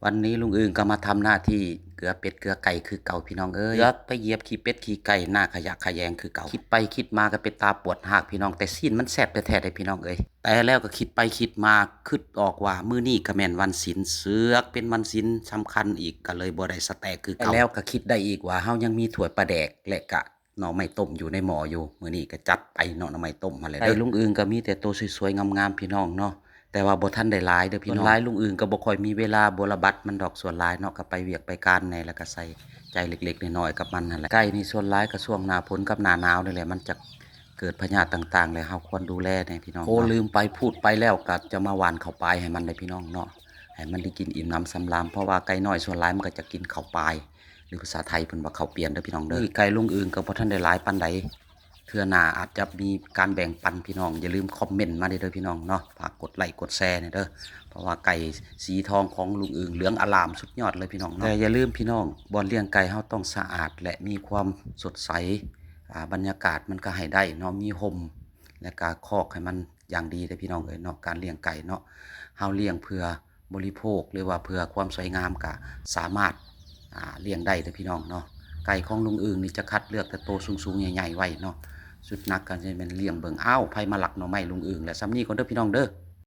วันนี้ลุงอึงก็มาทำหน้าที่เกลือเป็ดเกลือไก่คือเก่าพี่น้องเอ้ยไปเหยียบขี้เป็ดขี้ไก่หน้าขยะขยงคือเก่าคิดไปคิดมาก็เป็นตาปวดหักพี่น้องแต่ซีนมันแซ่บแท้ๆเลยพี่น้องเอ้ยแต่แล้วก็คิดไปคิดมาคิดออกว่ามื้อนี้ก็แม่นวันศีลเสือกเป็นวันศีลสำคัญอีกก็เลยบ่ได้สแต็กคือเก่าแล้วก็คิดได้อีกว่าเฮายังมีถ้วยปลาแดกและกะหน่อไม้ต้มอยู่ในหม้ออยู่มื้อนี้ก็จัดไปเนาะหน่อไม้ต้มมาเลยเด้อลุงอึงก็มีแต่ตัวสวยๆงามๆพี่น้องเนาะ แต่ว่าบ่ทันได้หลายเด้อพี่น้องหลายลุงอื่นก็บ่ค่อยมีเวลาบ่ระบัดมันดอกส่วนหลายเนาะก็ไปเวียกไปการแหน่แล้วก็ใส่ใจเล็กๆน้อยๆกับมันนั่นแหละไก่นี่ส่วนหลายก็ช่วงหน้าฝนกับหน้าหนาวนี่แหละมันจะเกิดพยาธิต่างๆเลยเฮาควรดูแลแน่พี่น้องโอ้ลืมไปพูดไปแล้วก็จะมาหว่านข้าวปลายให้มันเลยพี่น้องเนาะให้มันได้กินอิ่มน้ำสำราญเพราะว่าไก่น้อยส่วนหลายมันก็จะกินข้าวปลายหรือภาษาไทยเพิ่นว่าข้าวเปียนเด้อพี่น้องเด้อไก่ลุงอื่นก็บ่ทันได้หลายปานใด เทื่อหน้าอาจจะมีการแบ่งปันพี่น้องอย่าลืมคอมเมนต์มาเด้อพี่น้องเนาะฝากกดไลค์กดแชร์เด้อเพราะว่าไก่สีทองของลุงอึ่งเหลืองอลามสุดยอดเลยพี่น้องเนาะแต่อย่าลืมพี่น้องบ่อนเลี้ยงไก่เฮาต้องสะอาดและมีความสดใสบรรยากาศมันก็ให้ได้เนาะมีห่มและกาคอกให้มันอย่างดีเด้อพี่น้องเอ้ยเนาะการเลี้ยงไก่เนาะเฮาเลี้ยงเพื่อบริโภคหรือว่าเพื่อความสวยงามก็สามารถเลี้ยงได้เด้อพี่น้องเนาะไก่ของลุงอึ่งนี่จะคัดเลือกแต่โตสูงๆใหญ่ๆไว้เนาะ สุดนักกันจะเป็นเลี้ยงเบิ่งอ้าวไผมาหลักหน่อไม้ลุงอึ่งและซ้ำนี้ก่อนเด้อพี่น้องเด้อ